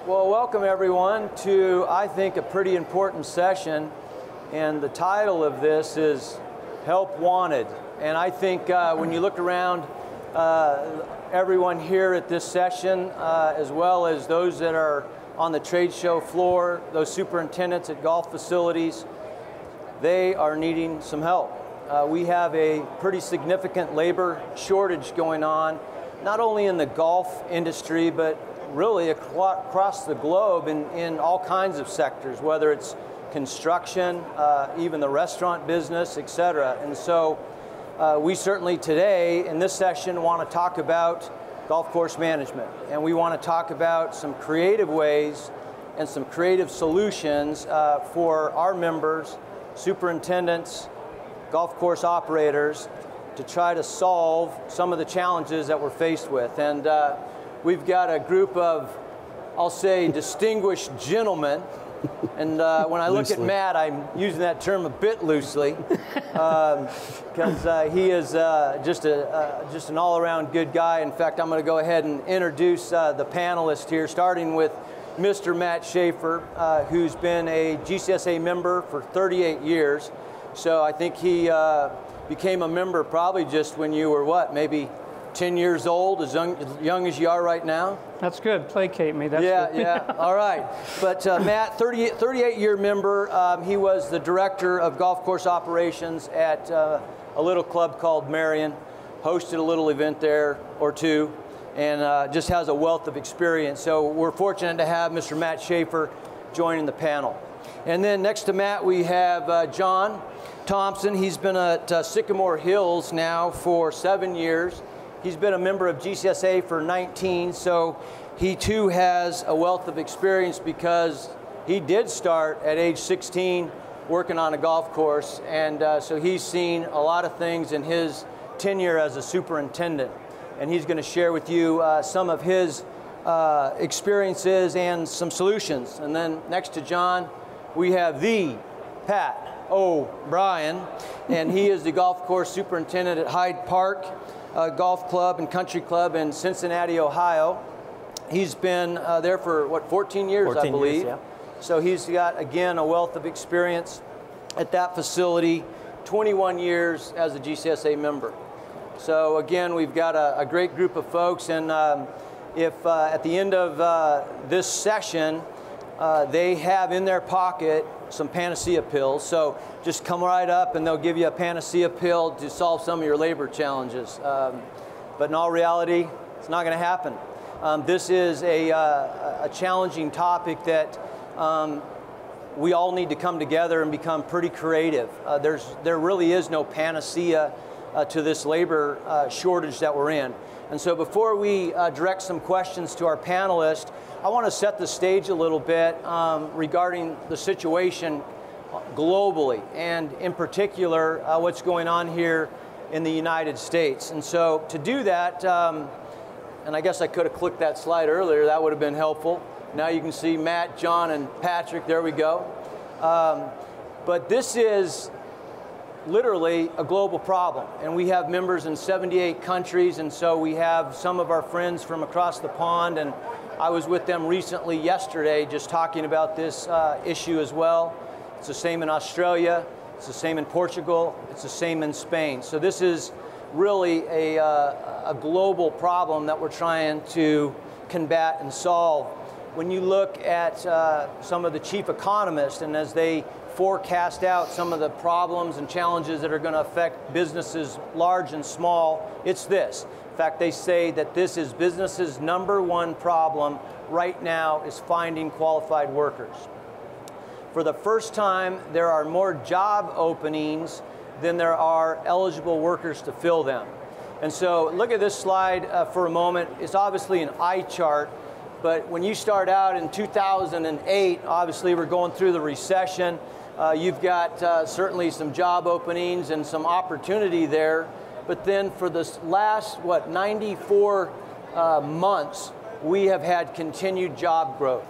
Well, welcome everyone to, I think, a pretty important session. And the title of this is Help Wanted. And I think when you look around, everyone here at this session, as well as those that are on the trade show floor, those superintendents at golf facilities, they are needing some help. We have a pretty significant labor shortage going on, not only in the golf industry, but really across the globe in all kinds of sectors, whether it's construction, even the restaurant business, etc. And so we certainly today in this session want to talk about golf course management, and we want to talk about some creative ways and some creative solutions for our members, superintendents, golf course operators, to try to solve some of the challenges that we're faced with. And we've got a group of, I'll say, distinguished gentlemen. And when I look at Matt, I'm using that term a bit loosely, because he is just an all-around good guy. In fact, I'm going to go ahead and introduce the panelists here, starting with Mr. Matt Schaefer, who's been a GCSAA member for 38 years. So I think he became a member probably just when you were, what, maybe 10 years old, as young as you are right now? That's good. Placate me. That's good. Yeah. All right. But Matt, 38-year member. He was the director of golf course operations at a little club called Marion, hosted a little event there or two, and just has a wealth of experience. So we're fortunate to have Mr. Matt Schaefer joining the panel. And then next to Matt, we have John Thompson. He's been at Sycamore Hills now for 7 years. He's been a member of GCSAA for 19, so he too has a wealth of experience because he did start at age 16 working on a golf course, and so he's seen a lot of things in his tenure as a superintendent, and he's going to share with you some of his experiences and some solutions. And then next to John, we have the Pat O'Brien, and he is the golf course superintendent at Hyde Park Golf Club and Country Club in Cincinnati, Ohio. He's been there for, what, 14 years, I believe. Years, yeah. So he's got, again, a wealth of experience at that facility, 21 years as a GCSAA member. So again, we've got a great group of folks, and if at the end of this session, they have in their pocket some panacea pills. So just come right up and they'll give you a panacea pill to solve some of your labor challenges. But in all reality, it's not going to happen. This is a challenging topic that we all need to come together and become pretty creative. There really is no panacea to this labor shortage that we're in. And so before we direct some questions to our panelists, I want to set the stage a little bit regarding the situation globally, and in particular, what's going on here in the United States. And so to do that, and I guess I could have clicked that slide earlier, that would have been helpful. Now you can see Matt, John, and Patrick, there we go. But this is literally a global problem, and we have members in 78 countries, and so we have some of our friends from across the pond, and I was with them recently yesterday just talking about this issue as well. It's the same in Australia, it's the same in Portugal, it's the same in Spain. So this is really a global problem that we're trying to combat and solve. When you look at some of the chief economists, and as they forecast out some of the problems and challenges that are going to affect businesses large and small, it's this. In fact, they say that this is business's #1 problem right now, is finding qualified workers. For the first time, there are more job openings than there are eligible workers to fill them. And so look at this slide for a moment. It's obviously an eye chart, but when you start out in 2008, obviously we're going through the recession. You've got certainly some job openings and some opportunity there. But then for this last, 94 months, we have had continued job growth.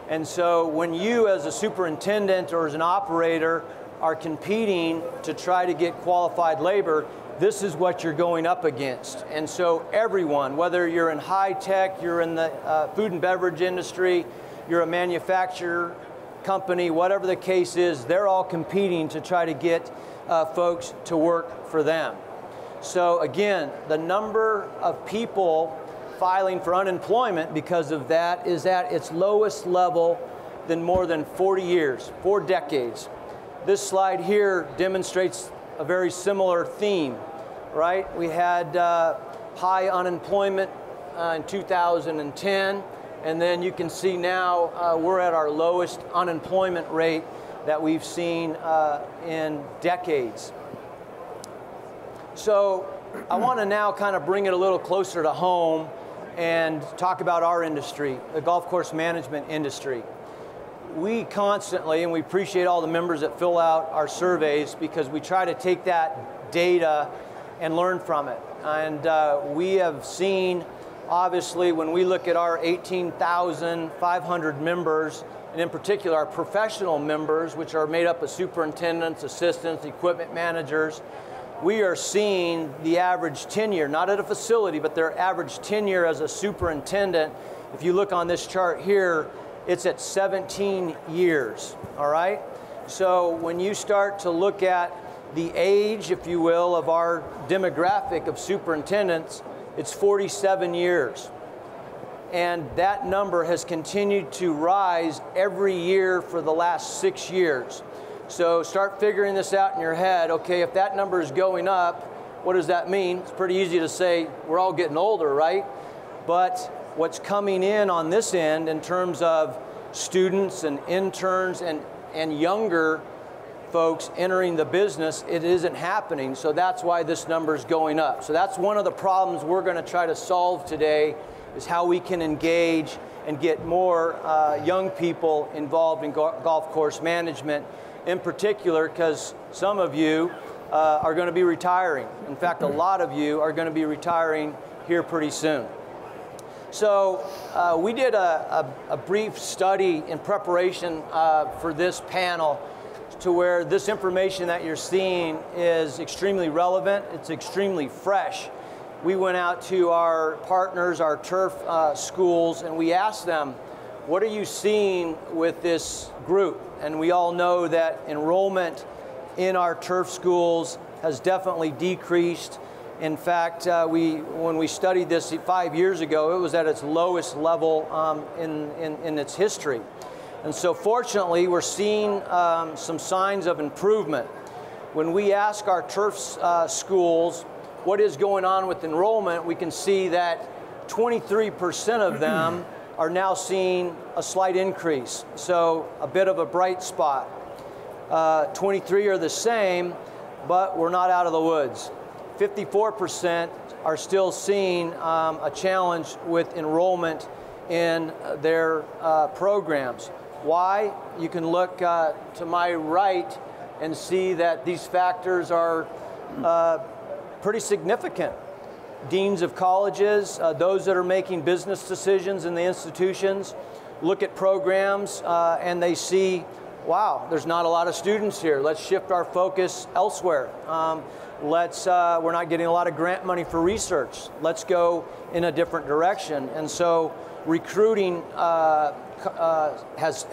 And so when you as a superintendent or as an operator are competing to try to get qualified labor, this is what you're going up against. And so everyone, whether you're in high tech, you're in the food and beverage industry, you're a manufacturer company, whatever the case is, they're all competing to try to get folks to work for them. So again, the number of people filing for unemployment because of that is at its lowest level than more than 40 years, 4 decades. This slide here demonstrates a very similar theme, right? We had high unemployment in 2010, and then you can see now we're at our lowest unemployment rate that we've seen in decades. So I want to now kind of bring it a little closer to home and talk about our industry, the golf course management industry. We constantly, and we appreciate all the members that fill out our surveys because we try to take that data and learn from it. And we have seen, obviously, when we look at our 18,500 members, and in particular our professional members, which are made up of superintendents, assistants, equipment managers, we are seeing the average tenure, not at a facility, but their average tenure as a superintendent. If you look on this chart here, it's at 17 years, all right? So when you start to look at the age, if you will, of our demographic of superintendents, it's 47 years. And that number has continued to rise every year for the last 6 years. So start figuring this out in your head. Okay, if that number is going up, what does that mean? It's pretty easy to say we're all getting older, right? But what's coming in on this end in terms of students and interns and younger folks entering the business, it isn't happening. So that's why this number is going up. So that's one of the problems we're going to try to solve today, is how we can engage and get more young people involved in golf course management, in particular because some of you are going to be retiring. In fact, a lot of you are going to be retiring here pretty soon. So we did a brief study in preparation for this panel to where this information that you're seeing is extremely relevant, it's extremely fresh. We went out to our partners, our turf schools, and we asked them, what are you seeing with this group? And we all know that enrollment in our turf schools has definitely decreased. In fact, when we studied this 5 years ago, it was at its lowest level in its history. And so fortunately, we're seeing some signs of improvement. When we ask our turf schools what is going on with enrollment, we can see that 23% of them are now seeing a slight increase. So a bit of a bright spot. 23 are the same, but we're not out of the woods. 54% are still seeing a challenge with enrollment in their programs. Why? You can look to my right and see that these factors are pretty significant. Deans of colleges, those that are making business decisions in the institutions, look at programs and they see, wow, there's not a lot of students here. Let's shift our focus elsewhere. We're not getting a lot of grant money for research. Let's go in a different direction. And so recruiting has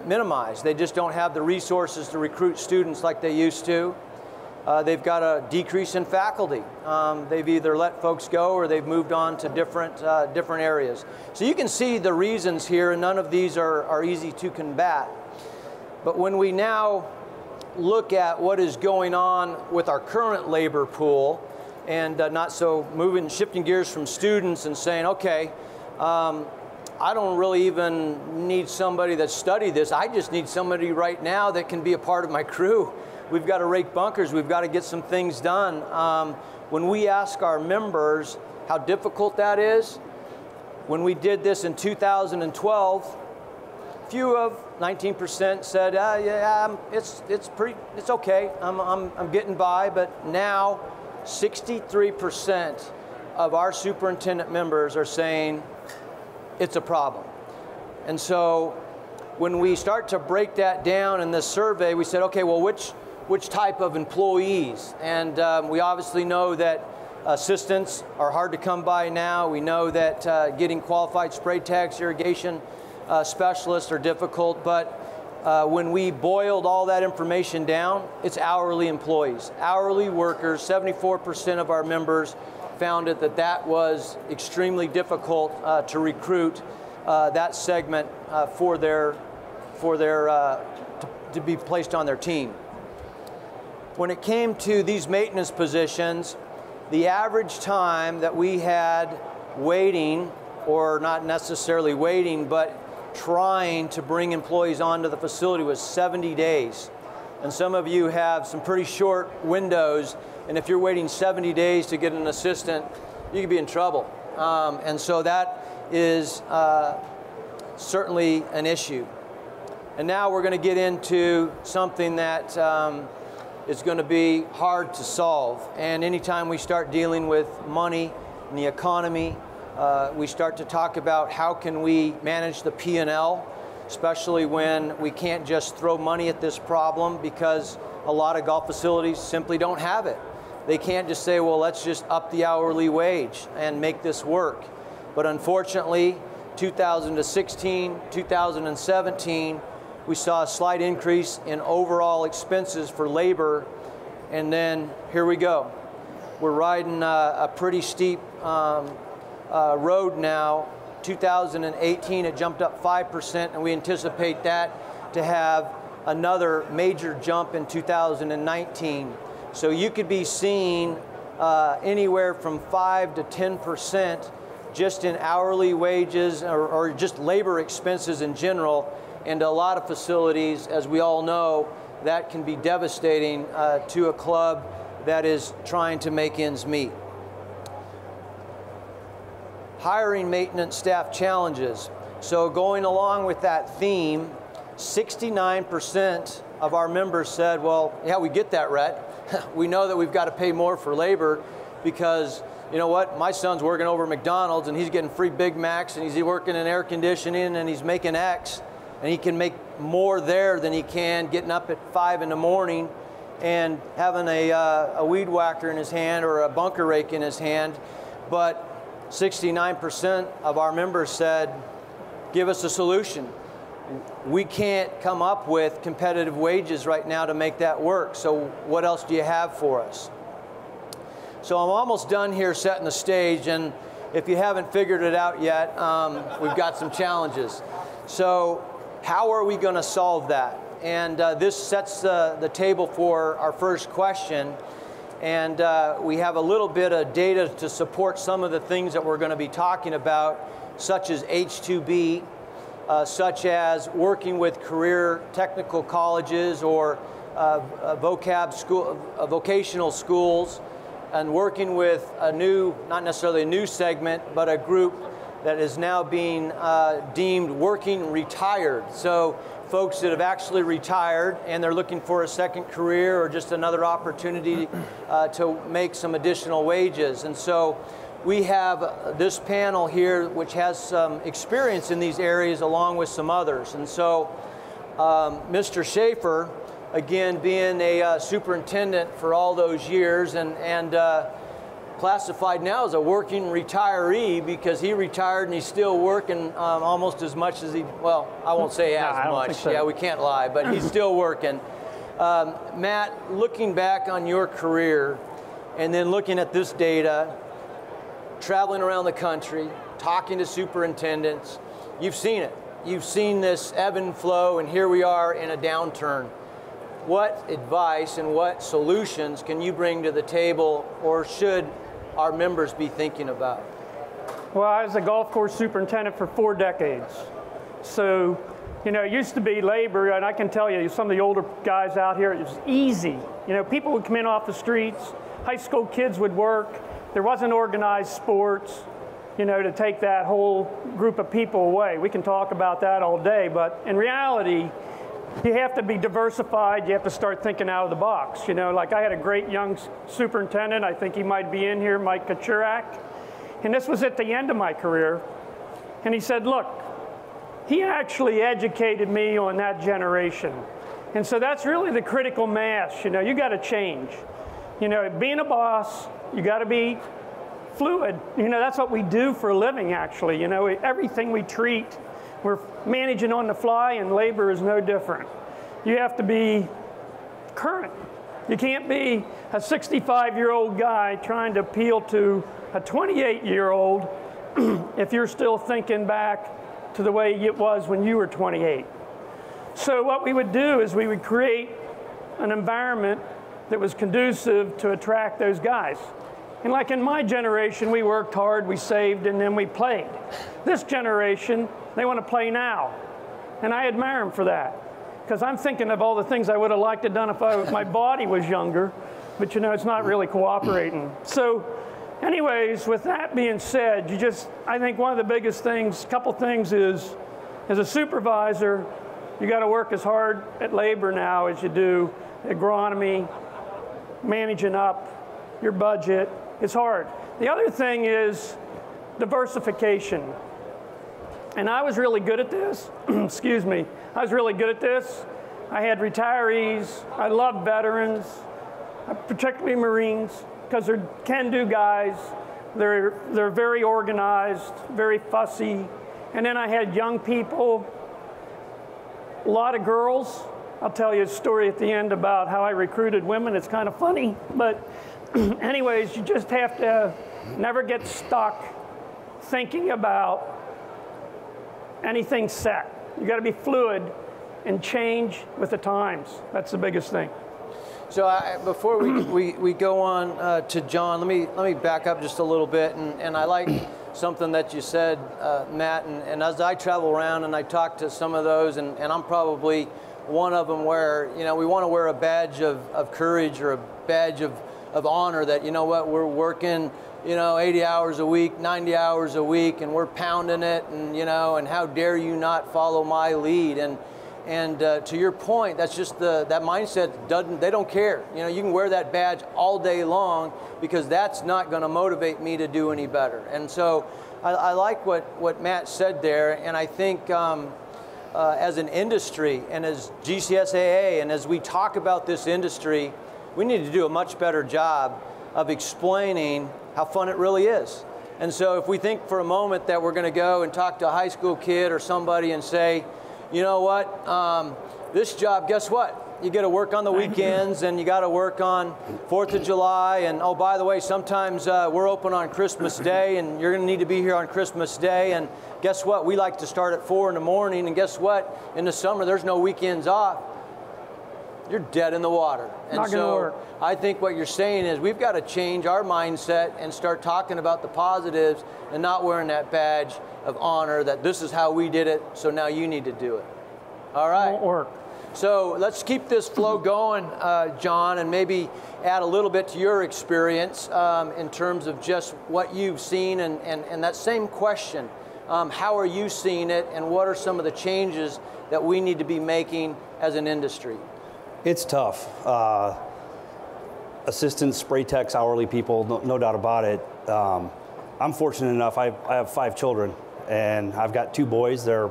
minimized. They just don't have the resources to recruit students like they used to. They've got a decrease in faculty. They've either let folks go or they've moved on to different areas. So you can see the reasons here, and none of these are easy to combat. But when we now look at what is going on with our current labor pool, and shifting gears from students and saying, okay, I don't really even need somebody that studied this. I just need somebody right now that can be a part of my crew. We've got to rake bunkers. We've got to get some things done. When we ask our members how difficult that is, when we did this in 2012, few of 19% said, yeah, it's okay. I'm getting by. But now, 63% of our superintendent members are saying it's a problem. And so when we start to break that down in this survey, we said, okay, well, which which type of employees. And we obviously know that assistants are hard to come by now. We know that getting qualified spray techs, irrigation specialists are difficult, but when we boiled all that information down, it's hourly employees, hourly workers. 74% of our members found that was extremely difficult to recruit that segment to be placed on their team. When it came to these maintenance positions, the average time that we had waiting, or not necessarily waiting, but trying to bring employees onto the facility was 70 days. And some of you have some pretty short windows, and if you're waiting 70 days to get an assistant, you could be in trouble. And so that is certainly an issue. And now we're going to get into something that is going to be hard to solve. And anytime we start dealing with money and the economy, we start to talk about how can we manage the P&L, especially when we can't just throw money at this problem, because a lot of golf facilities simply don't have it. They can't just say, well, let's just up the hourly wage and make this work. But unfortunately, 2016, 2017, we saw a slight increase in overall expenses for labor, and then here we go. We're riding a pretty steep road now. 2018, it jumped up 5%, and we anticipate that to have another major jump in 2019. So you could be seeing anywhere from 5 to 10% just in hourly wages or just labor expenses in general. And a lot of facilities, as we all know, that can be devastating to a club that is trying to make ends meet. Hiring maintenance staff challenges. So going along with that theme, 69% of our members said, well, yeah, we get that, Rhett. We know that we've got to pay more for labor because, you know what, my son's working over at McDonald's and he's getting free Big Macs and he's working in air conditioning and he's making X, and he can make more there than he can getting up at 5 in the morning and having a weed whacker in his hand or a bunker rake in his hand. But 69% of our members said, give us a solution. We can't come up with competitive wages right now to make that work. So what else do you have for us? So I'm almost done here setting the stage, and if you haven't figured it out yet, we've got some challenges. So how are we going to solve that? And this sets the table for our first question. And we have a little bit of data to support some of the things that we're going to be talking about, such as H2B, such as working with career technical colleges or vocational schools, and working with a new, not necessarily a new segment, but a group that is now being deemed working retired. So folks that have actually retired and they're looking for a second career or just another opportunity to make some additional wages. And so we have this panel here which has some experience in these areas along with some others. And so Mr. Schaefer, again, being a superintendent for all those years and classified now as a working retiree because he retired and he's still working almost as much as well, I won't say as much. So. Yeah, we can't lie, but he's still working. Matt, looking back on your career and then looking at this data, traveling around the country, talking to superintendents, you've seen it. You've seen this ebb and flow, and here we are in a downturn. What advice and what solutions can you bring to the table, or should our members be thinking about? Well, I was a golf course superintendent for 4 decades. So, you know, it used to be labor, and I can tell you, some of the older guys out here, it was easy. You know, people would come in off the streets, high school kids would work, there wasn't organized sports, you know, to take that whole group of people away. We can talk about that all day, but in reality, you have to be diversified. You have to start thinking out of the box. You know, like I had a great young superintendent. I think he might be in here, Mike Kachurak. And this was at the end of my career. And he said, look, he actually educated me on that generation. And so that's really the critical mass. You know, you got to change. You know, being a boss, you got to be fluid. You know, that's what we do for a living, actually. You know, everything we treat, we're managing on the fly, and labor is no different. You have to be current. You can't be a 65-year-old guy trying to appeal to a 28-year-old if you're still thinking back to the way it was when you were 28. So what we would do is we would create an environment that was conducive to attract those guys. And like in my generation, we worked hard, we saved, and then we played. This generation, they want to play now. And I admire them for that. Because I'm thinking of all the things I would have liked to have done if my body was younger. But you know, it's not really cooperating. So anyways, with that being said, I think one of the biggest things, couple things is, as a supervisor, you got to work as hard at labor now as you do agronomy, managing up your budget. It's hard. The other thing is diversification. And I was really good at this. Excuse me. I was really good at this. I had retirees. I love veterans, particularly Marines, because they're can-do guys. They're very organized, very fussy. And then I had young people, a lot of girls. I'll tell you a story at the end about how I recruited women. It's kind of funny, but anyways, you just have to never get stuck thinking about anything set. You got to be fluid and change with the times. That's the biggest thing. So before we go on to John, let me back up just a little bit, and I like something that you said, Matt, and as I travel around and I talk to some of those, and I'm probably one of them where, you know, we want to wear a badge of courage or a badge of honor that, you know what, we're working, you know, 80 hours a week, 90 hours a week, and we're pounding it, and, you know, and how dare you not follow my lead. And to your point, that's just that mindset they don't care. You know, you can wear that badge all day long because that's not going to motivate me to do any better. And so I like what Matt said there, and I think as an industry and as GCSAA and as we talk about this industry, we need to do a much better job of explaining how fun it really is. And so if we think for a moment that we're going to go and talk to a high school kid or somebody and say, you know what, this job, guess what? You got to work on the weekends, and you got to work on 4th of July, and oh, by the way, sometimes we're open on Christmas Day, and you're going to need to be here on Christmas Day, and guess what? We like to start at 4 in the morning, and guess what? In the summer, there's no weekends off. You're dead in the water. And not going to work. I think what you're saying is we've got to change our mindset and start talking about the positives and not wearing that badge of honor that this is how we did it, so now you need to do it. All right. Won't work. So let's keep this flow going, John, and maybe add a little bit to your experience in terms of just what you've seen, and that same question, how are you seeing it, and what are some of the changes that we need to be making as an industry? It's tough. Assistants, spray techs, hourly people, no doubt about it. I'm fortunate enough, I have 5 children, and I've got 2 boys. They're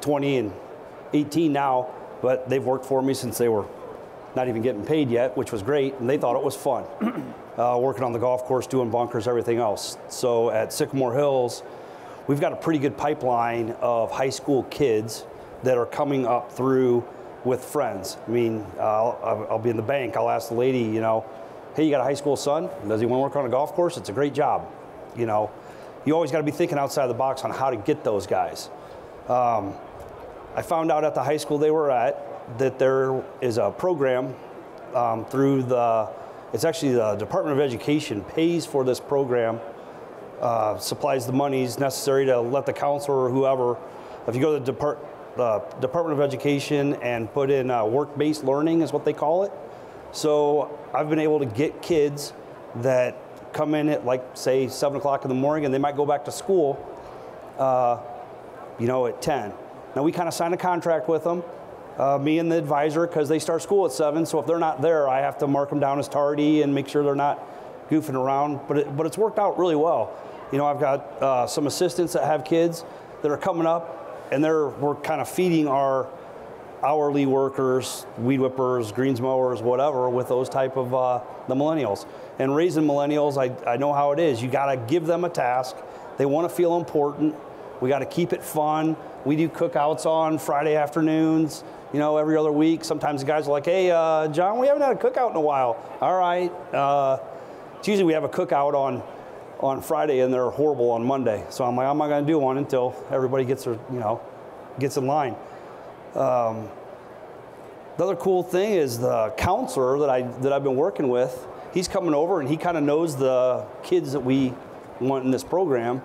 20 and 18 now, but they've worked for me since they were not even getting paid yet, which was great, and they thought it was fun. Working on the golf course, doing bunkers, everything else. So at Sycamore Hills, we've got a pretty good pipeline of high school kids that are coming up through with friends. I mean, I'll be in the bank, I'll ask the lady, you know, hey, you got a high school son? Does he want to work on a golf course? It's a great job. You know, you always got to be thinking outside the box on how to get those guys. I found out at the high school they were at that there is a program through it's actually the Department of Education pays for this program, supplies the monies necessary to let the counselor or whoever, if you go to the Department of Education and put in work-based learning is what they call it. So I've been able to get kids that come in at, like, say 7 o'clock in the morning, and they might go back to school, you know, at 10. Now we kind of sign a contract with them, me and the advisor, because they start school at 7. So if they're not there, I have to mark them down as tardy and make sure they're not goofing around. But it's worked out really well. You know, I've got some assistants that have kids that are coming up, and we're kind of feeding our hourly workers, weed whippers, greens mowers, whatever, with those type of the millennials. And raising millennials, I know how it is. You got to give them a task. They want to feel important. We got to keep it fun. We do cookouts on Friday afternoons, you know, every other week. Sometimes the guys are like, hey, John, we haven't had a cookout in a while. All right. It's usually we have a cookout on Friday and they're horrible on Monday. So I'm like, I'm not going to do one until everybody gets in line. The other cool thing is the counselor that I've been working with. He's coming over and he kind of knows the kids that we want in this program.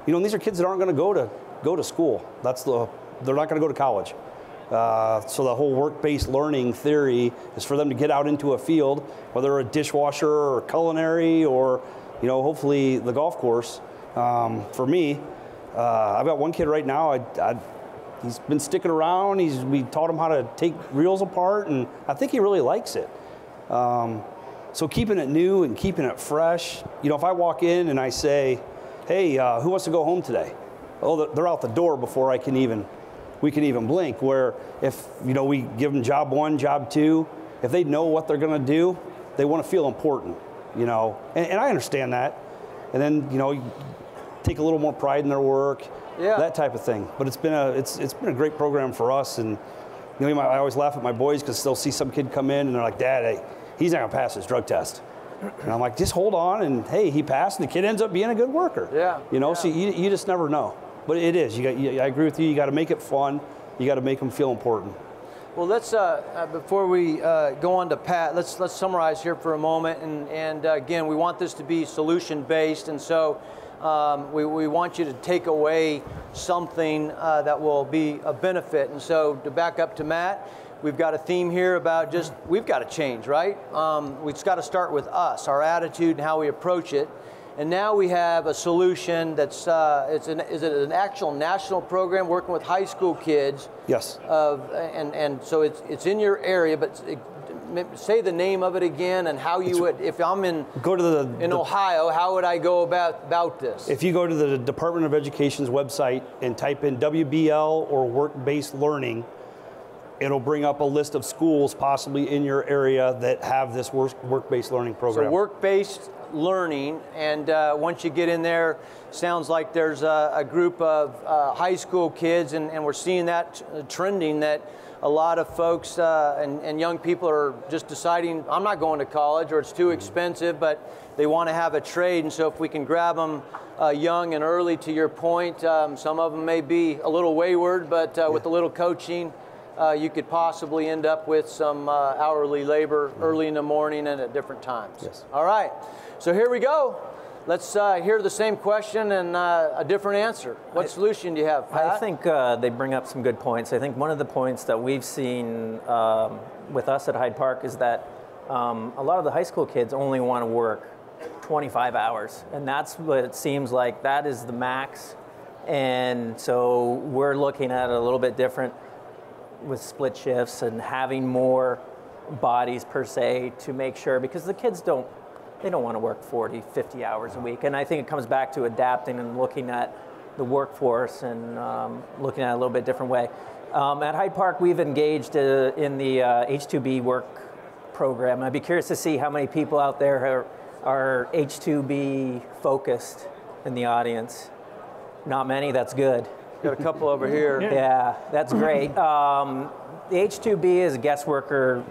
You know, and these are kids that aren't going to go to school. They're not going to go to college. So the whole work-based learning theory is for them to get out into a field, whether a dishwasher or culinary or, you know, hopefully the golf course. For me, I've got one kid right now. He's been sticking around. We taught him how to take reels apart, and I think he really likes it. So keeping it new and keeping it fresh. You know, if I walk in and I say, hey, who wants to go home today? Oh, they're out the door before we can even blink. Where if, you know, we give them job 1, job 2, if they know what they're going to do, they want to feel important, you know. And I understand that. And then, you know, take a little more pride in their work, that type of thing. But it's been a great program for us. And, you know, I always laugh at my boys because they'll see some kid come in and they're like, Dad, hey, he's not going to pass his drug test. And I'm like, just hold on, and hey, he passed, and the kid ends up being a good worker. Yeah. You know, so you just never know. But it is. I agree with you. You got to make it fun. You got to make them feel important. Well, let's before we go on to Pat, let's summarize here for a moment. And again, we want this to be solution based, and so we want you to take away something that will be a benefit. And so to back up to Matt, we've got a theme here about just we've got to change, right? We've got to start with us, our attitude and how we approach it. And now we have a solution that's is it an actual national program working with high school kids? Yes. And so it's in your area, but say the name of it again and how you would, if I'm in Ohio, how would I go about this? If you go to the Department of Education's website and type in WBL or work-based learning, it'll bring up a list of schools possibly in your area that have this work-based learning program. So work-based learning, and once you get in there, sounds like there's a group of high school kids, and we're seeing that trending, that a lot of folks and young people are just deciding, I'm not going to college, or it's too expensive, but they want to have a trade. And so if we can grab them young and early, to your point, some of them may be a little wayward, but with a little coaching, you could possibly end up with some hourly labor early in the morning and at different times. Yes. All right, so here we go. Let's hear the same question and a different answer. What solution do you have, Pat? I think they bring up some good points. I think one of the points that we've seen with us at Hyde Park is that a lot of the high school kids only want to work 25 hours, and that's what it seems like. That is the max, and so we're looking at it a little bit different with split shifts and having more bodies per se to make sure, because the kids don't want to work 40, 50 hours a week. And I think it comes back to adapting and looking at the workforce and looking at it a little bit different way. At Hyde Park, we've engaged in the H2B work program. I'd be curious to see how many people out there are H2B focused in the audience. Not many, that's good. Got a couple over here. Yeah, that's great. The H2B is a guest worker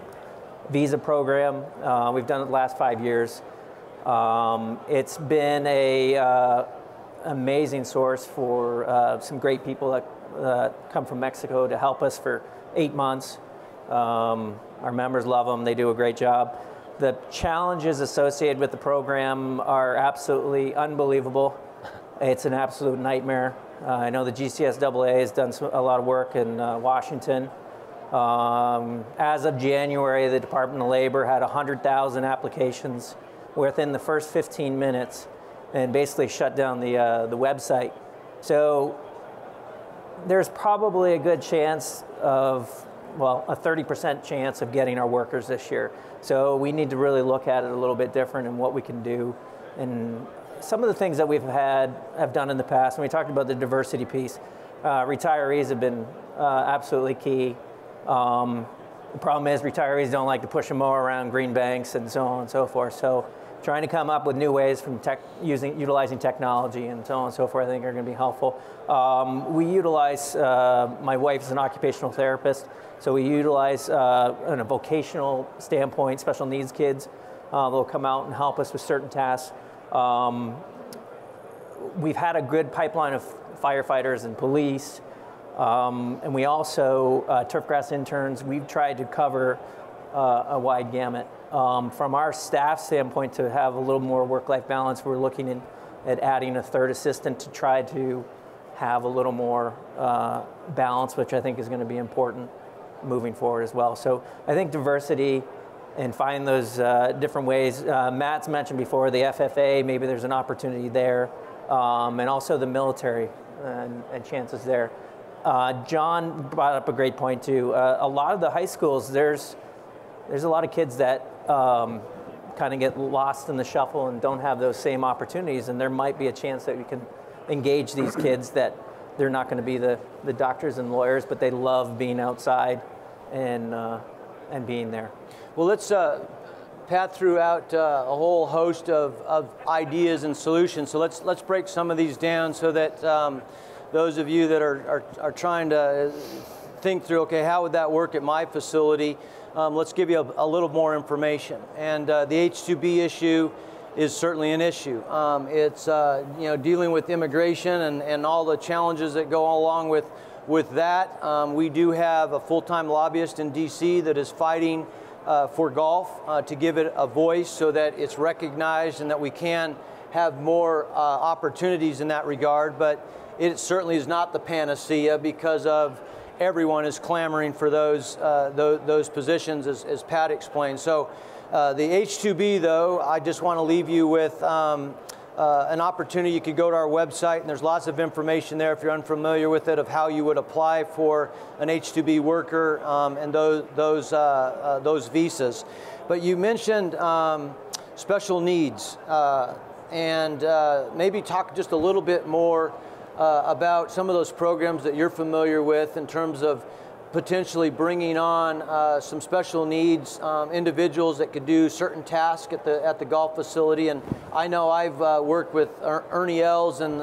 visa program. We've done it the last 5 years. It's been a amazing source for some great people that come from Mexico to help us for 8 months. Our members love them. They do a great job. The challenges associated with the program are absolutely unbelievable. It's an absolute nightmare. I know the GCSAA has done a lot of work in Washington. As of January, the Department of Labor had 100,000 applications within the first 15 minutes and basically shut down the website. So there's probably a good chance of, well, a 30% chance of getting our workers this year. So we need to really look at it a little bit different and what we can do. And some of the things that have done in the past, and we talked about the diversity piece, Retirees have been absolutely key. The problem is retirees don't like to push a mower around green banks and so on and so forth. So trying to come up with new ways from utilizing technology and so on and so forth, I think are going to be helpful. We utilize, my wife is an occupational therapist, so we utilize, in a vocational standpoint, special needs kids. They'll come out and help us with certain tasks. We've had a good pipeline of firefighters and police. And we also, turfgrass interns, we've tried to cover a wide gamut. From our staff standpoint, to have a little more work-life balance, we're looking at adding a third assistant to try to have a little more balance, which I think is going to be important moving forward as well. So I think diversity and find those different ways. Matt's mentioned before the FFA, maybe there's an opportunity there, and also the military and chances there. John brought up a great point too. A lot of the high schools, there's a lot of kids that kind of get lost in the shuffle and don't have those same opportunities, and there might be a chance that we can engage these kids that they're not going to be the doctors and lawyers, but they love being outside and being there. Well, let's Pat threw out a whole host of ideas and solutions, so let's break some of these down so that those of you that are trying to think through, okay, how would that work at my facility? Let's give you a little more information. And the H-2B issue is certainly an issue. It's dealing with immigration and all the challenges that go along with that. We do have a full-time lobbyist in DC that is fighting for golf to give it a voice so that it's recognized and that we can have more opportunities in that regard. But it certainly is not the panacea because of everyone is clamoring for those positions, as Pat explained. So the H-2B, though, I just want to leave you with an opportunity. You could go to our website, and there's lots of information there if you're unfamiliar with it of how you would apply for an H-2B worker and those visas. But you mentioned special needs, and maybe talk just a little bit more about some of those programs that you're familiar with in terms of potentially bringing on some special needs individuals that could do certain tasks at the golf facility. And I know I've worked with Ernie Els and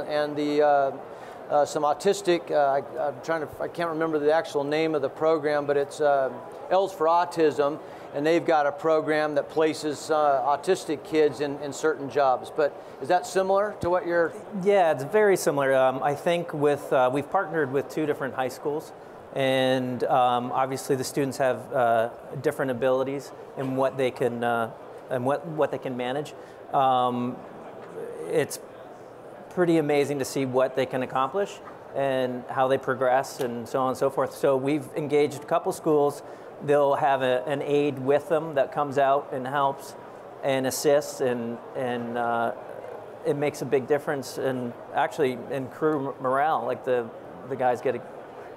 some autistic. I can't remember the actual name of the program, but it's Els for Autism, and they've got a program that places autistic kids in certain jobs. But is that similar to what you're? Yeah, it's very similar. I think we've partnered with 2 different high schools, and obviously the students have different abilities in what they can and what they can manage. It's pretty amazing to see what they can accomplish and how they progress and so on and so forth. So we've engaged a couple schools. They'll have an aide with them that comes out and helps and assists, and it makes a big difference actually in crew morale. Like the guys get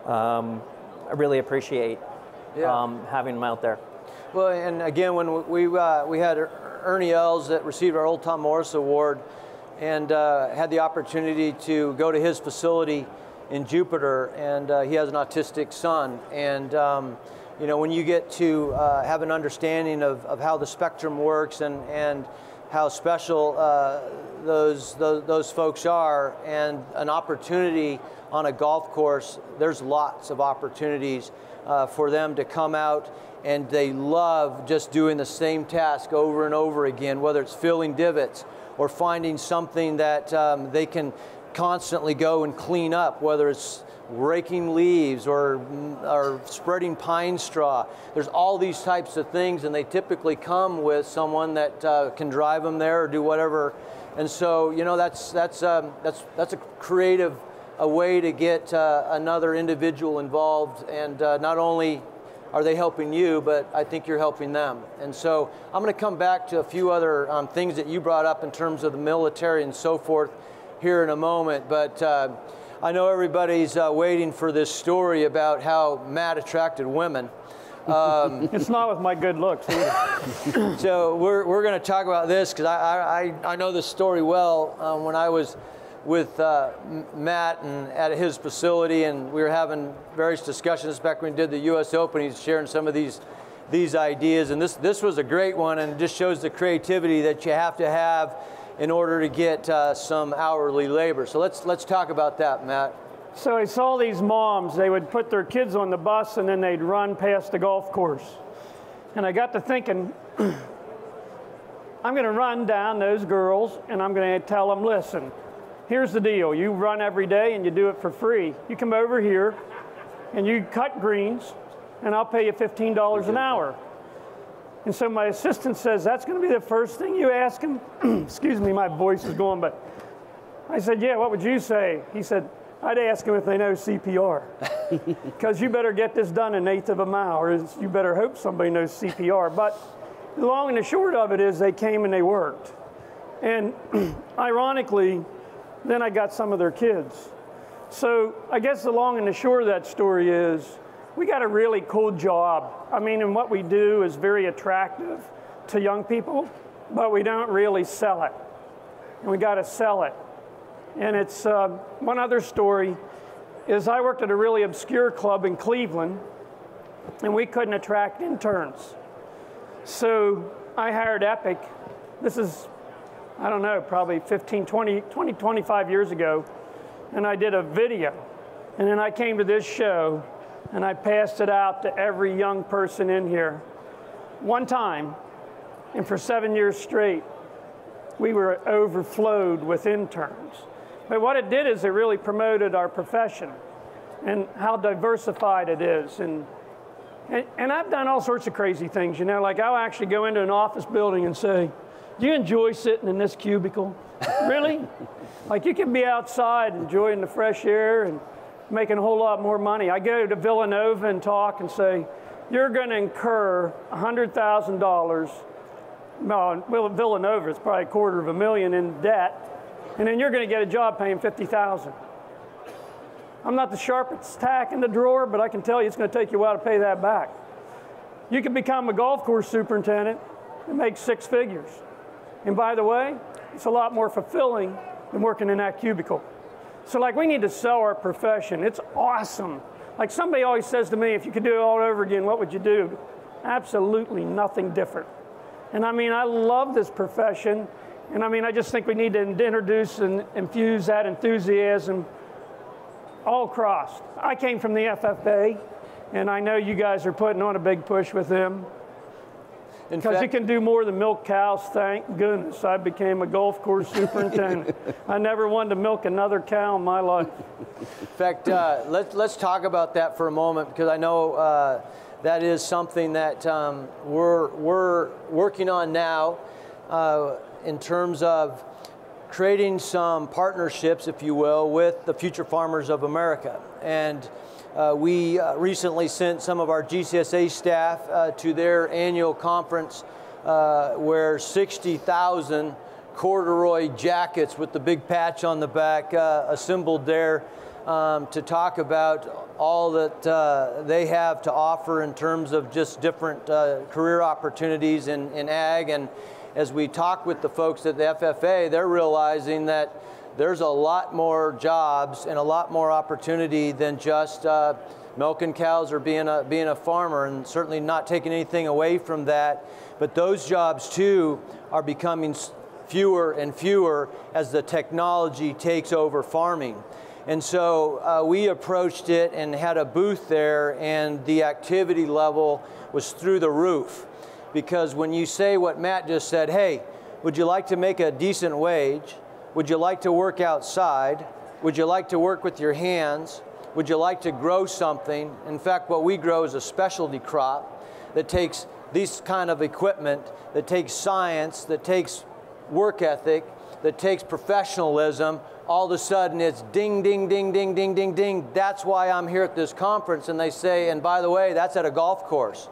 I really appreciate having them out there. Well, and again, when we had Ernie Els that received our Old Tom Morris Award, and had the opportunity to go to his facility in Jupiter, and he has an autistic son, and when you get to have an understanding of how the spectrum works and how special those folks are, and an opportunity on a golf course, there's lots of opportunities for them to come out, and they love just doing the same task over and over again, whether it's filling divots or finding something that they can constantly go and clean up, whether it's raking leaves or spreading pine straw. There's all these types of things, and they typically come with someone that can drive them there or do whatever. And so, that's a creative way to get another individual involved, and not only are they helping you, but I think you're helping them. And so I'm going to come back to a few other things that you brought up in terms of the military and so forth here in a moment. But I know everybody's waiting for this story about how Matt attracted women. It's not with my good looks either. So we're going to talk about this because I know this story well. When I was with Matt and at his facility, and we were having various discussions back when we did the U.S. Open. He's sharing some of these ideas, and this was a great one, and it just shows the creativity that you have to have in order to get some hourly labor. So let's talk about that, Matt. So I saw these moms, they would put their kids on the bus and then they'd run past the golf course. And I got to thinking, I'm going to run down those girls and I'm going to tell them, listen, here's the deal. You run every day and you do it for free. You come over here and you cut greens and I'll pay you $15 an hour. And so my assistant says, that's going to be the first thing you ask him? Excuse me, my voice is going, but I said, yeah, what would you say? He said, I'd ask them if they know CPR, because you better get this done in 1/8 of a mile, or you better hope somebody knows CPR. But the long and the short of it is they came and they worked. And ironically, then I got some of their kids. So I guess the long and the short of that story is we got a really cool job. I mean, and what we do is very attractive to young people, but we don't really sell it. And we got to sell it. And it's one other story is I worked at a really obscure club in Cleveland, and we couldn't attract interns. So I hired Epic. This is, I don't know, probably 25 years ago, and I did a video. And then I came to this show, and I passed it out to every young person in here one time, and for 7 years straight, we were overflowed with interns. But what it did is it really promoted our profession and how diversified it is. And I've done all sorts of crazy things, you know, like I'll actually go into an office building and say, do you enjoy sitting in this cubicle? Really? Like you can be outside enjoying the fresh air and making a whole lot more money. I go to Villanova and talk and say, you're going to incur $100,000. Well, Villanova is probably $250,000 in debt. And then you're going to get a job paying $50,000. I'm not the sharpest tack in the drawer, but I can tell you it's going to take you a while to pay that back. You can become a golf course superintendent and make 6 figures. And by the way, it's a lot more fulfilling than working in that cubicle. So like we need to sell our profession. It's awesome. Like somebody always says to me, if you could do it all over again, what would you do? Absolutely nothing different. And I mean, I love this profession. And I mean, I just think we need to introduce and infuse that enthusiasm all across. I came from the FFA, and I know you guys are putting on a big push with them. Because you can do more than milk cows, thank goodness. I became a golf course superintendent. I never wanted to milk another cow in my life. In fact, let's talk about that for a moment, because I know that is something that we're working on now. In terms of creating some partnerships, if you will, with the Future Farmers of America. And we recently sent some of our GCSAA staff to their annual conference where 60,000 corduroy jackets with the big patch on the back assembled there to talk about all that they have to offer in terms of just different career opportunities in ag. And as we talk with the folks at the FFA, they're realizing that there's a lot more jobs and a lot more opportunity than just milking cows or being a farmer, and certainly not taking anything away from that. But those jobs too are becoming fewer and fewer as the technology takes over farming. And so we approached it and had a booth there, and the activity level was through the roof. Because when you say what Matt just said, hey, would you like to make a decent wage? Would you like to work outside? Would you like to work with your hands? Would you like to grow something? In fact, what we grow is a specialty crop that takes this kind of equipment, that takes science, that takes work ethic, that takes professionalism. All of a sudden it's ding, ding, ding, ding, ding, ding, ding. That's why I'm here at this conference. And they say, and by the way, that's at a golf course.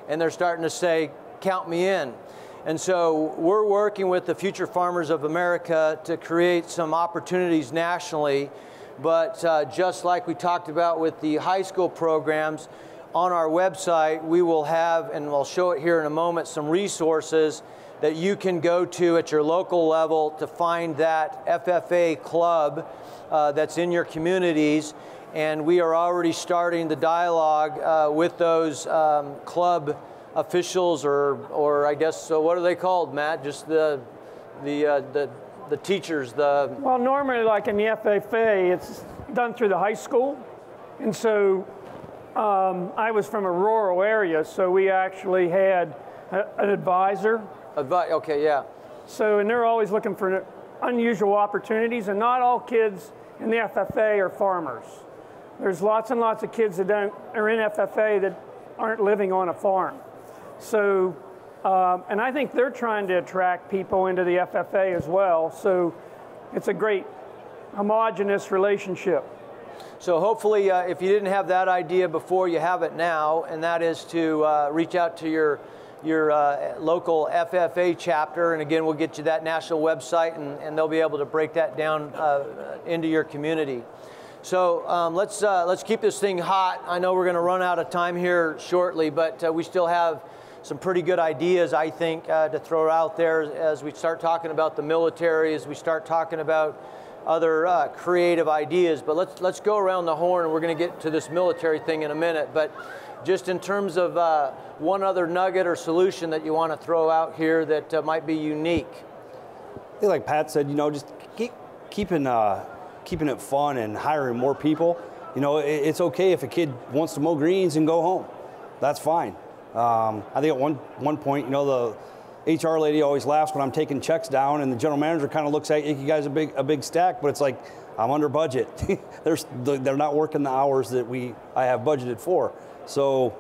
And they're starting to say, count me in. And so we're working with the Future Farmers of America to create some opportunities nationally. But just like we talked about with the high school programs, on our website we will have, and I'll show it here in a moment, some resources that you can go to at your local level to find that FFA club that's in your communities. And we are already starting the dialogue with those club officials, or I guess, so what are they called, Matt? Just the teachers, Well, normally, like in the FFA, it's done through the high school. And so I was from a rural area, so we actually had an advisor. Okay, yeah. So, and they're always looking for unusual opportunities, and not all kids in the FFA are farmers. There's lots and lots of kids that are in FFA that aren't living on a farm. So, and I think they're trying to attract people into the FFA as well. So it's a great homogenous relationship. So hopefully, if you didn't have that idea before, you have it now, and that is to reach out to your local FFA chapter, and again, we'll get you that national website, and they'll be able to break that down into your community. So let's keep this thing hot. I know we're going to run out of time here shortly, but we still have some pretty good ideas, I think, to throw out there as we start talking about the military, as we start talking about other creative ideas. But let's go around the horn, and we're going to get to this military thing in a minute. But just in terms of one other nugget or solution that you want to throw out here that might be unique. I think like Pat said, just keeping it fun and hiring more people. It's okay if a kid wants to mow greens and go home. That's fine. I think at one point, the HR lady always laughs when I'm taking checks down, and the general manager kind of looks at you guys a big stack, but it's like, I'm under budget. They're not working the hours that I have budgeted for. So,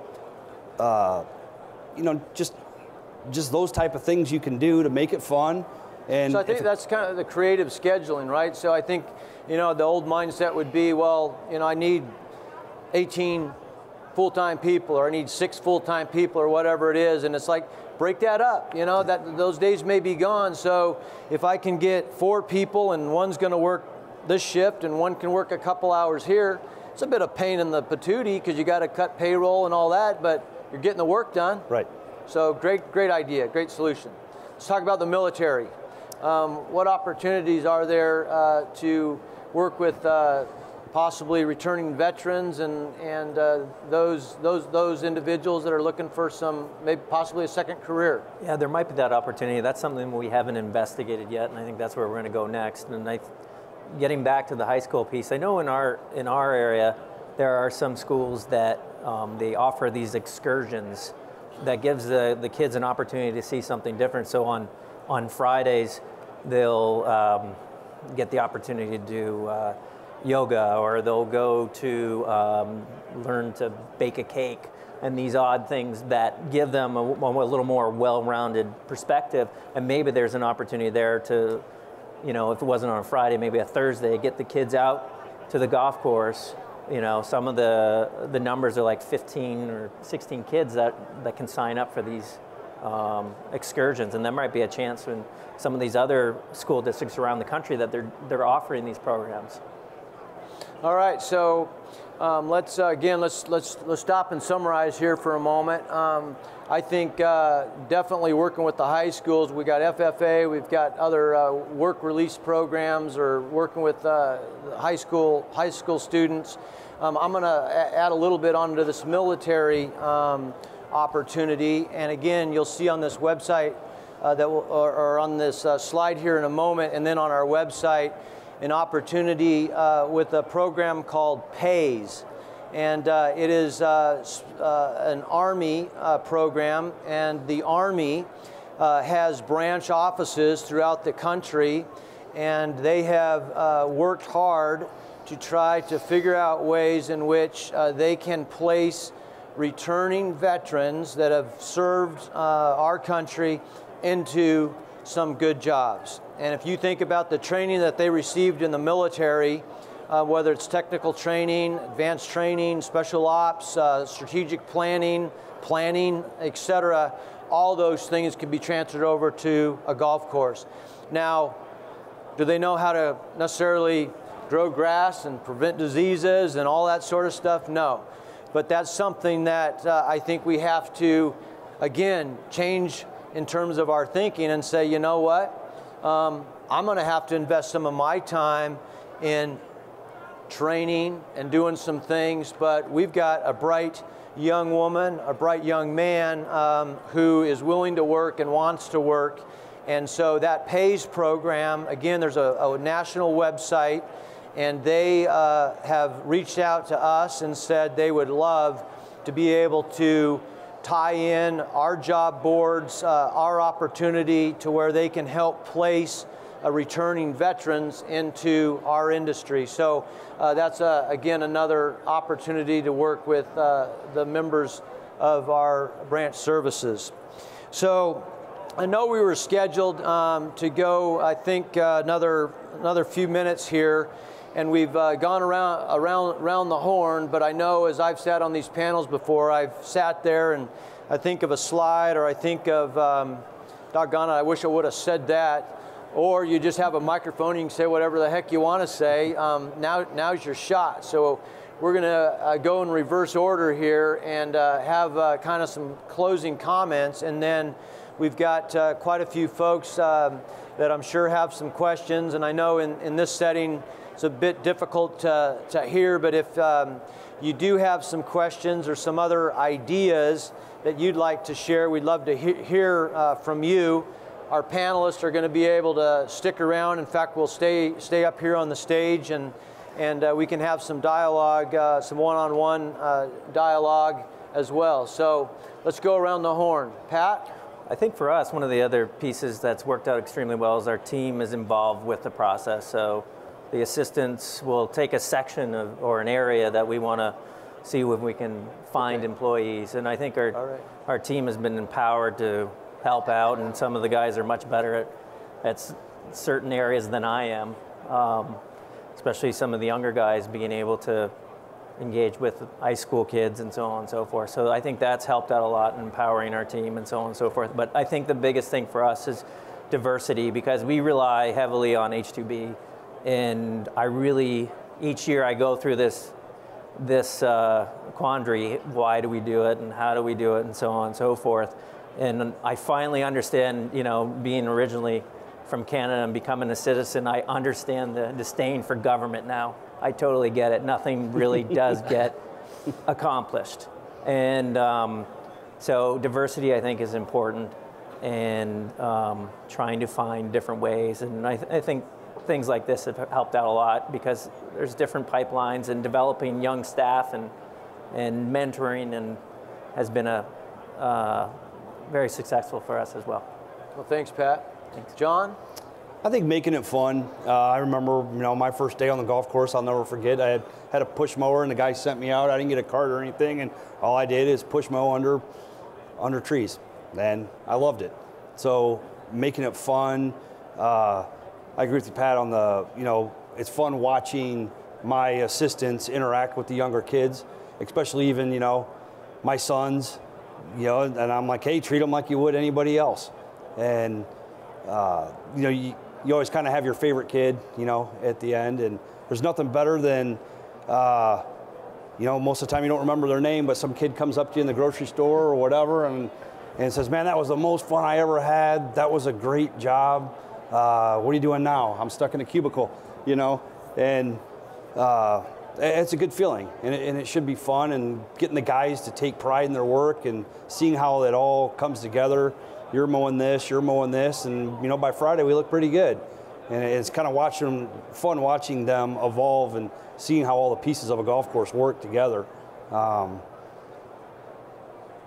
just those type of things you can do to make it fun. And so I think that's kind of the creative scheduling, right? So I think, the old mindset would be, well, I need 18 full-time people, or I need 6 full-time people, or whatever it is, and it's like, break that up. Those days may be gone. So if I can get 4 people, and one's going to work this shift, and one can work a couple hours here, it's a bit of pain in the patootie because you got to cut payroll and all that, but you're getting the work done. Right. So great idea, great solution. Let's talk about the military. What opportunities are there to work with possibly returning veterans and those individuals that are looking for maybe possibly a second career? Yeah, there might be that opportunity. That's something we haven't investigated yet, and I think that's where we're going to go next. And getting back to the high school piece, I know in our area there are some schools that they offer these excursions that gives the kids an opportunity to see something different. So on Fridays they'll get the opportunity to do yoga, or they'll go to learn to bake a cake, and these odd things that give them a little more well-rounded perspective. And maybe there's an opportunity there to, if it wasn't on a Friday, maybe a Thursday, get the kids out to the golf course. Some of the numbers are like 15 or 16 kids that can sign up for these excursions, and there might be a chance in some of these other school districts around the country that they're offering these programs. All right, so let's stop and summarize here for a moment. I think definitely working with the high schools. We got FFA, we've got other work release programs, or working with high school students. I'm going to add a little bit onto this military opportunity, and again, you'll see on this website or on this slide here in a moment, and then on our website, an opportunity with a program called PAYS. And it is an Army program, and the Army has branch offices throughout the country, and they have worked hard to try to figure out ways in which they can place returning veterans that have served our country into some good jobs. And if you think about the training that they received in the military, whether it's technical training, advanced training, special ops, strategic planning, etc., all those things can be transferred over to a golf course. Now, do they know how to necessarily grow grass and prevent diseases and all that sort of stuff? No. But that's something that I think we have to, again, change in terms of our thinking and say, you know what, I'm going to have to invest some of my time in training and doing some things, but we've got a bright young woman, a bright young man who is willing to work and wants to work. And so that PAYS program, again, there's a national website, and they have reached out to us and said they would love to be able to tie in our job boards, our opportunity to where they can help place returning veterans into our industry. So that's, again, another opportunity to work with the members of our branch services. So I know we were scheduled to go, I think, another few minutes here, and we've gone around the horn, but I know as I've sat on these panels before, I've sat there and I think of a slide, or I think of, doggone it, I wish I would have said that. Or you just have a microphone, you can say whatever the heck you want to say. Now's your shot. So we're going to go in reverse order here and have kind of some closing comments. And then we've got quite a few folks that I'm sure have some questions. And I know in this setting it's a bit difficult to hear, but if you do have some questions or some other ideas that you'd like to share, we'd love to hear from you. Our panelists are going to be able to stick around. In fact, we'll stay up here on the stage, and we can have some dialogue, some one-on-one dialogue as well. So let's go around the horn. Pat? I think for us, one of the other pieces that's worked out extremely well is our team is involved with the process. So the assistants will take a section of, or an area that we want to see if we can find employees. And I think our team has been empowered to help out, and some of the guys are much better at certain areas than I am, especially some of the younger guys being able to engage with high school kids and so on and so forth. So I think that's helped out a lot in empowering our team and so on and so forth. But I think the biggest thing for us is diversity, because we rely heavily on H2B, and I really, each year I go through this quandary, why do we do it and how do we do it and so on and so forth. And I finally understand, you know, being originally from Canada and becoming a citizen, I understand the disdain for government now. I totally get it. Nothing really does get accomplished. And so diversity, I think, is important, and trying to find different ways. And I think things like this have helped out a lot, because there's different pipelines, and developing young staff and mentoring and has been very successful for us as well. Well, thanks, Pat. Thanks. John? I think making it fun. I remember, my first day on the golf course, I'll never forget. I had a push mower, and the guy sent me out. I didn't get a cart or anything, and all I did is push mow under trees, and I loved it. So making it fun. I agree with you, Pat, on the, it's fun watching my assistants interact with the younger kids, especially even, my sons. And I'm like, hey, treat them like you would anybody else. And, you always kind of have your favorite kid, at the end. And there's nothing better than, most of the time you don't remember their name, but some kid comes up to you in the grocery store or whatever and says, man, that was the most fun I ever had. That was a great job. What are you doing now? I'm stuck in a cubicle, and it's a good feeling, and it should be fun, and getting the guys to take pride in their work and seeing how it all comes together. You're mowing this, and by Friday we look pretty good. And it's kind of fun watching them evolve and seeing how all the pieces of a golf course work together.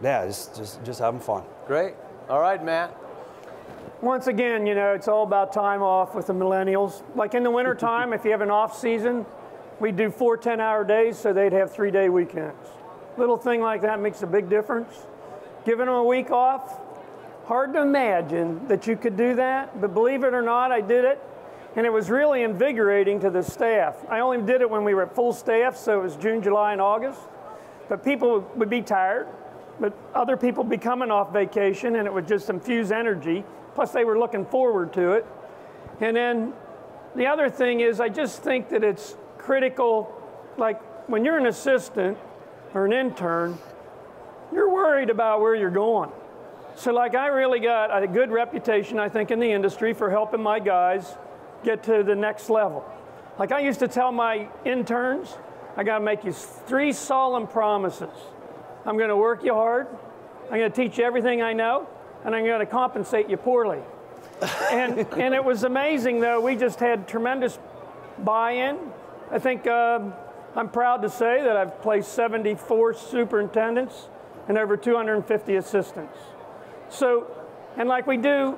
Just having fun. Great. All right, Matt. Once again, it's all about time off with the millennials. Like in the wintertime, if you have an off season, we do 4 10-hour days, so they'd have 3-day weekends. Little thing like that makes a big difference. Giving them a week off, hard to imagine that you could do that, but believe it or not, I did it, and it was really invigorating to the staff. I only did it when we were at full staff, so it was June, July, and August. But people would be tired, but other people be coming off vacation, and it would just infuse energy. Plus, they were looking forward to it. And then the other thing is, I just think that it's critical, like when you're an assistant or an intern, you're worried about where you're going. So like I really got a good reputation, I think, in the industry for helping my guys get to the next level. Like I used to tell my interns, I got to make you 3 solemn promises. I'm going to work you hard, I'm going to teach you everything I know, and I'm going to compensate you poorly. And it was amazing, though. We just had tremendous buy-in. I think I'm proud to say that I've placed 74 superintendents and over 250 assistants. So, and like we do,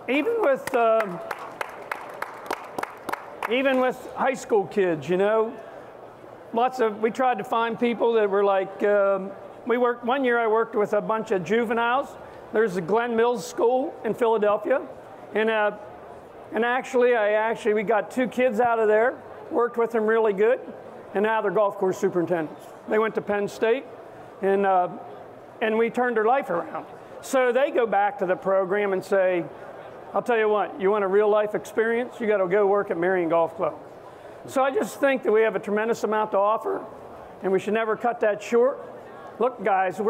even with high school kids, you know, we tried to find people that were like, one year I worked with a bunch of juveniles. There's the Glen Mills School in Philadelphia. And actually, we got 2 kids out of there, worked with them really good, and now they're golf course superintendents. They went to Penn State, and we turned their life around. So they go back to the program and say, I'll tell you what, you want a real life experience? You got to go work at Marion Golf Club. So I just think that we have a tremendous amount to offer, and we should never cut that short. Look, guys,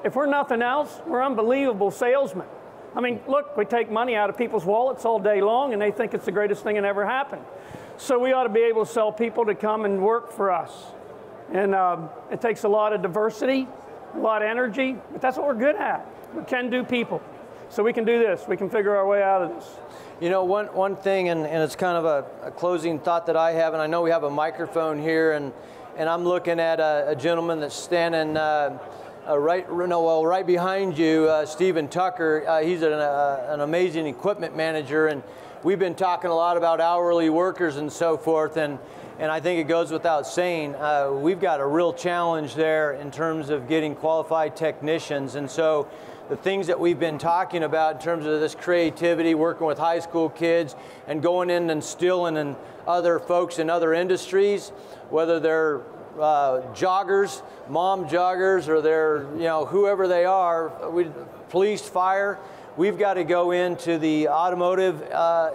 if we're nothing else, we're unbelievable salesmen. I mean, look, we take money out of people's wallets all day long, and they think it's the greatest thing that ever happened. So we ought to be able to sell people to come and work for us. And it takes a lot of diversity, a lot of energy, but that's what we're good at. We can do people. So we can do this. We can figure our way out of this. You know, one thing, and it's kind of a closing thought that I have, and I know we have a microphone here, and I'm looking at a gentleman that's standing right behind you, Stephen Tucker. He's an amazing equipment manager, and we've been talking a lot about hourly workers and so forth, and I think it goes without saying, we've got a real challenge there in terms of getting qualified technicians. And so the things that we've been talking about in terms of this creativity, working with high school kids and going in and instilling in other folks in other industries, whether they're joggers, mom joggers, or they're, you know, whoever they are, police, fire, we've got to go into the automotive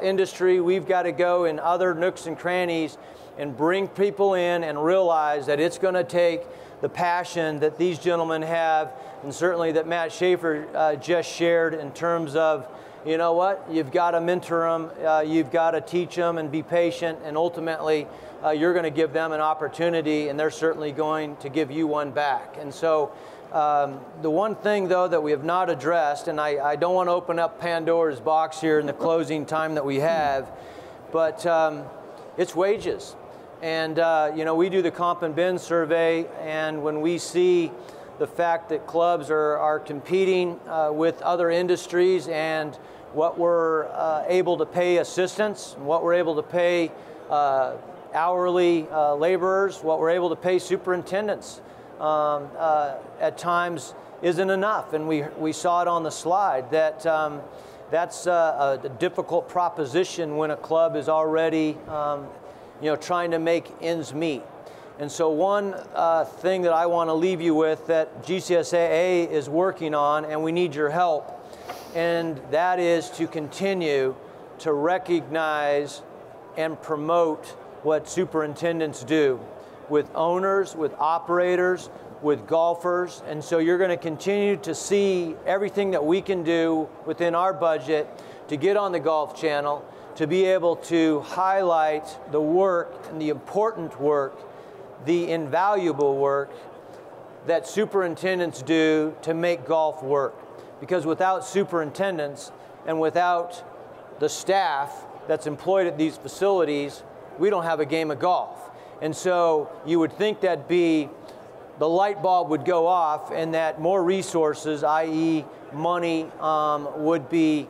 industry. We've got to go in other nooks and crannies and bring people in and realize that it's going to take the passion that these gentlemen have, and certainly that Matt Schaefer just shared in terms of, you know what, you've got to mentor them, you've got to teach them and be patient, and ultimately you're going to give them an opportunity, and they're certainly going to give you one back. And so the one thing, though, that we have not addressed, and I don't want to open up Pandora's box here in the closing time that we have, but it's wages. And you know, we do the Comp and Ben survey, and when we see the fact that clubs are competing with other industries and what we're able to pay assistants, and what we're able to pay hourly laborers, what we're able to pay superintendents at times isn't enough. And we saw it on the slide that that's a difficult proposition when a club is already you know, trying to make ends meet. And so one thing that I want to leave you with that GCSAA is working on, and we need your help, and that is to continue to recognize and promote what superintendents do with owners, with operators, with golfers. And so you're going to continue to see everything that we can do within our budget to get on the Golf Channel, to be able to highlight the work and the important work, the invaluable work that superintendents do to make golf work. Because without superintendents and without the staff that's employed at these facilities, we don't have a game of golf. And so you would think that the light bulb would go off and that more resources, i.e. money, would be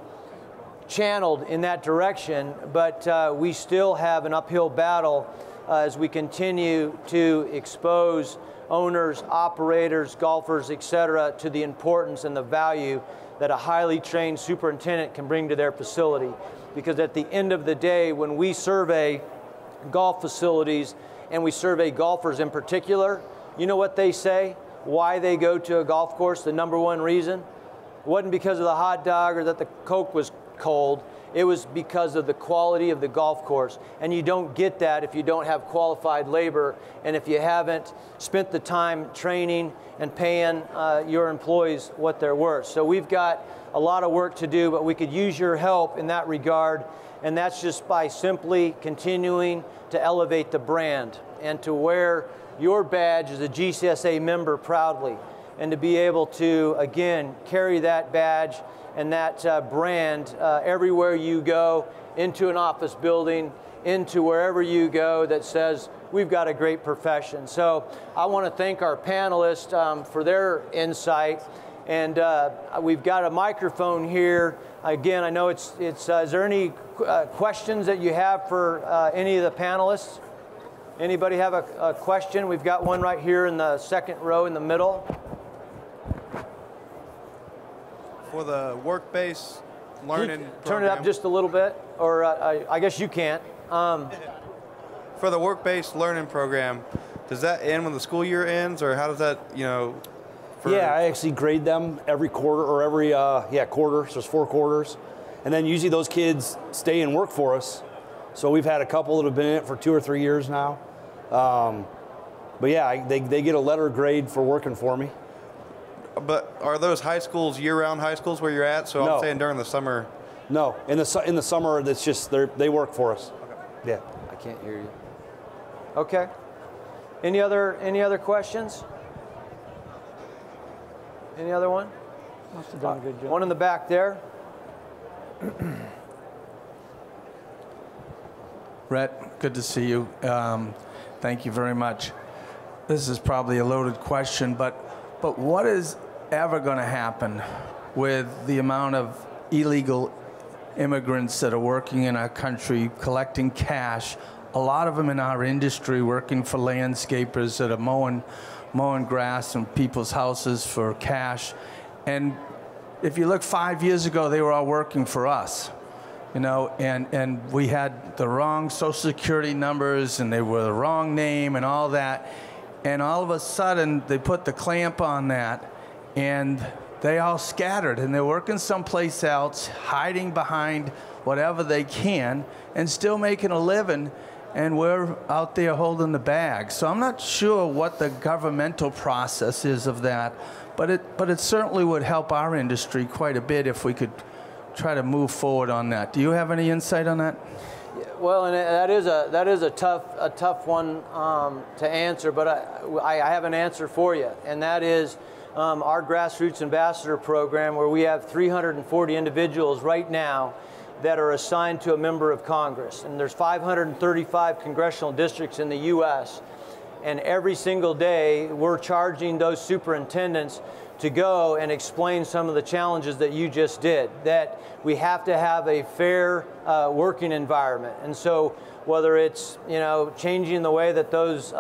channeled in that direction, but we still have an uphill battle as we continue to expose owners, operators, golfers, etc., to the importance and the value that a highly trained superintendent can bring to their facility. Because at the end of the day, when we survey golf facilities and we survey golfers in particular, you know what they say? Why they go to a golf course, the #1 reason? It wasn't because of the hot dog or that the Coke was cold. It was because of the quality of the golf course. And you don't get that if you don't have qualified labor and if you haven't spent the time training and paying your employees what they're worth. So we've got a lot of work to do, but we could use your help in that regard. And that's just by simply continuing to elevate the brand and to wear your badge as a GCSAA member proudly, and to be able to, again, carry that badge and that brand everywhere you go, into an office building, into wherever you go, that says we've got a great profession. So I want to thank our panelists for their insight. And we've got a microphone here. Again, I know it's is there any questions that you have for any of the panelists? Anybody have a question? We've got one right here in the second row in the middle. For the work-based learning program. Turn it up just a little bit, or I guess you can't. For the work-based learning program, does that end when the school year ends, or how does that, you know? Yeah, I actually grade them every quarter, or every quarter, so there's 4 quarters. And then usually those kids stay and work for us. So we've had a couple that have been in it for 2 or 3 years now. But yeah, they get a letter grade for working for me. But are those high schools year-round high schools where you're at? So No. I'm saying during the summer. No, in the summer, it's just they work for us. Okay. Yeah. I can't hear you. Okay. Any other questions? Any other one? Must have done a good job. One in the back there. Rhett, good to see you. Thank you very much. This is probably a loaded question, but what is ever going to happen with the amount of illegal immigrants that are working in our country, collecting cash, a lot of them in our industry, working for landscapers that are mowing grass in people's houses for cash? And if you look 5 years ago, they were all working for us. You know, and we had the wrong Social Security numbers, and they were the wrong name and all that. And all of a sudden, they put the clamp on that, and they all scattered, and they're working someplace else, hiding behind whatever they can, and still making a living, and we're out there holding the bag. So I'm not sure what the governmental process is of that, but it certainly would help our industry quite a bit if we could try to move forward on that. Do you have any insight on that? Well, and that is a tough one to answer, but I have an answer for you, and that is our Grassroots Ambassador program, where we have 340 individuals right now that are assigned to a member of Congress, and there's 535 congressional districts in the U.S., and every single day we're charging those superintendents to go and explain some of the challenges that you just did, that we have to have a fair working environment. And so whether it's, you know, changing the way that those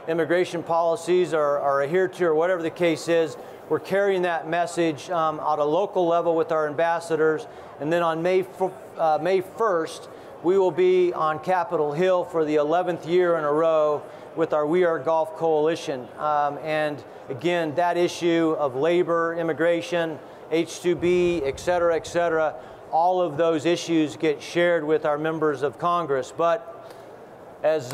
immigration policies are adhered to, or whatever the case is, we're carrying that message at a local level with our ambassadors. And then on May 1st, we will be on Capitol Hill for the 11th year in a row with our We Are Golf Coalition. And again, that issue of labor, immigration, H-2B, et cetera, all of those issues get shared with our members of Congress. But as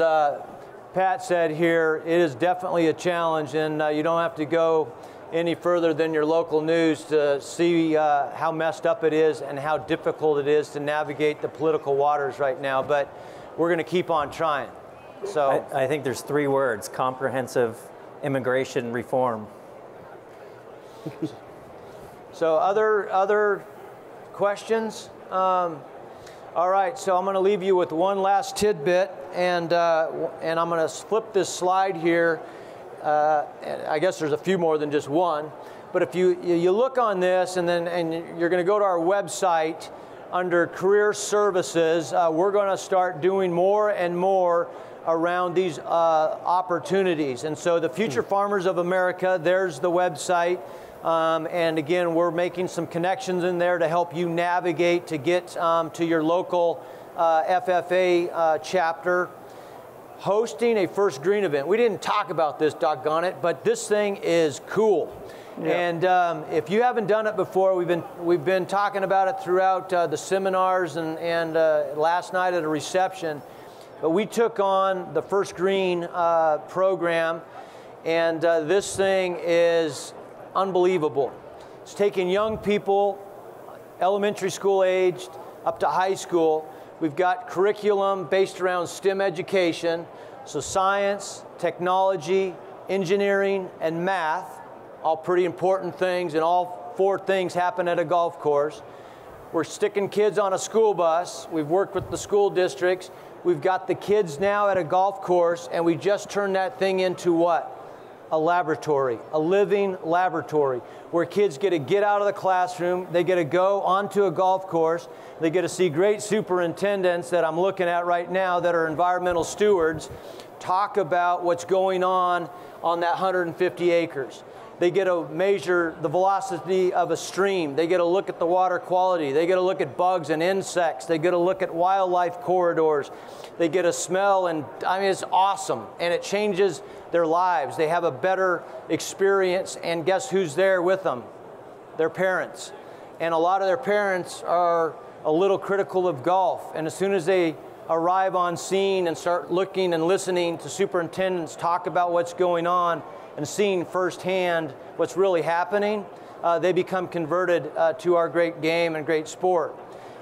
Pat said here, it is definitely a challenge, and you don't have to go any further than your local news to see how messed up it is and how difficult it is to navigate the political waters right now. But we're going to keep on trying. So I think there's 3 words: comprehensive immigration reform. So other questions? All right, so I'm going to leave you with one last tidbit, and I'm going to flip this slide here. I guess there's a few more than just one, but if you look on this, and you're going to go to our website under Career Services, we're going to start doing more and more around these opportunities. And so the Future Farmers of America, there's the website. And again, we're making some connections in there to help you navigate to get to your local FFA chapter. Hosting a First Green event. We didn't talk about this, doggone it, but this thing is cool. And if you haven't done it before, we've been talking about it throughout the seminars and last night at a reception. But we took on the First Green program, and this thing is unbelievable. It's taking young people, elementary school aged, up to high school. We've got curriculum based around STEM education, so science, technology, engineering, and math, all pretty important things, and all 4 things happen at a golf course. We're sticking kids on a school bus. We've worked with the school districts. We've got the kids now at a golf course, and we just turned that thing into what? A laboratory, a living laboratory, where kids get to get out of the classroom, they get to go onto a golf course, they get to see great superintendents that I'm looking at right now that are environmental stewards talk about what's going on that 150 acres. They get to measure the velocity of a stream. They get to look at the water quality. They get to look at bugs and insects. They get to look at wildlife corridors. They get a smell, and I mean, it's awesome. And it changes their lives. They have a better experience, and guess who's there with them? Their parents. And a lot of their parents are a little critical of golf. And as soon as they arrive on scene and start looking and listening to superintendents talk about what's going on, and seeing firsthand what's really happening, they become converted to our great game and great sport.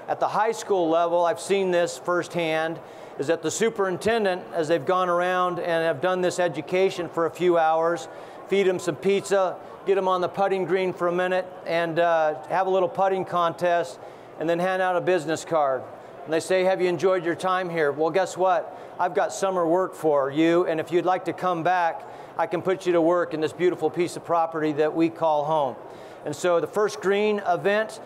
At the high school level, I've seen this firsthand, is that the superintendent, as they've gone around and have done this education for a few hours, feed them some pizza, get them on the putting green for a minute, and have a little putting contest, and then hand out a business card. And they say, have you enjoyed your time here? Well, guess what? I've got summer work for you, and if you'd like to come back, I can put you to work in this beautiful piece of property that we call home. And so the First Green event,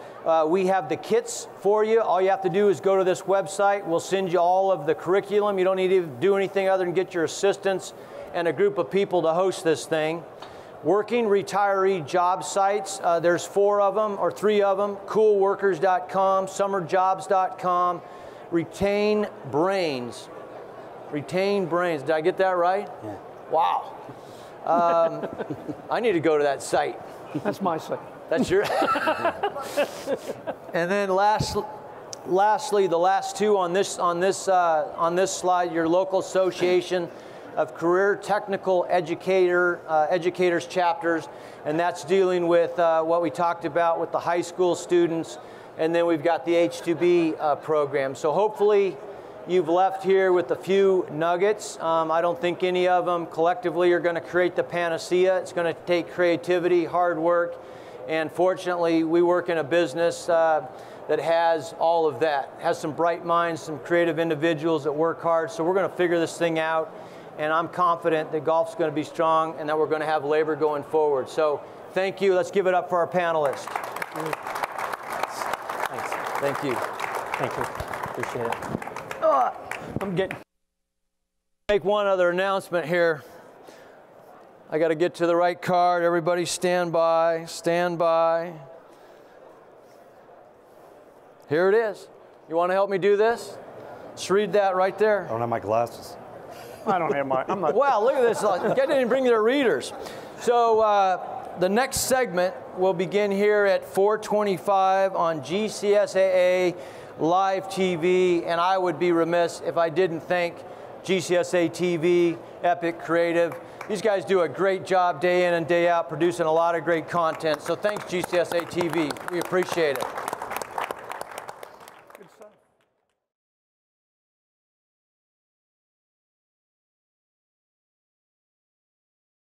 we have the kits for you. All you have to do is go to this website. We'll send you all of the curriculum. You don't need to do anything other than get your assistants and a group of people to host this thing. Working retiree job sites, there's 4 of them or 3 of them, coolworkers.com, summerjobs.com, Retain Brains. Retain Brains, did I get that right? Yeah. Wow. I need to go to that site. That's my site. That's your. And then lastly, the last 2 on this slide, your local association of career technical educators chapters, and that's dealing with what we talked about with the high school students, and then we've got the H2B program. So hopefully you've left here with a few nuggets. I don't think any of them collectively are going to create the panacea. It's going to take creativity, hard work, and fortunately we work in a business that has all of that, has some bright minds, some creative individuals that work hard. So we're going to figure this thing out, and I'm confident that golf's going to be strong and that we're going to have labor going forward. So thank you. Let's give it up for our panelists. Thanks. Thank you. Thank you. Appreciate it. I'm getting. Make one other announcement here. I got to get to the right card. Everybody stand by, stand by. Here it is. You want to help me do this? Just read that right there. I don't have my glasses. I don't have my. I'm not. Wow, look at this. Get in and bring their readers. So the next segment will begin here at 4:25 on GCSAA Live TV, and I would be remiss if I didn't thank GCSAA TV, Epic Creative. These guys do a great job day in and day out producing a lot of great content. So thanks GCSAA TV. We appreciate it.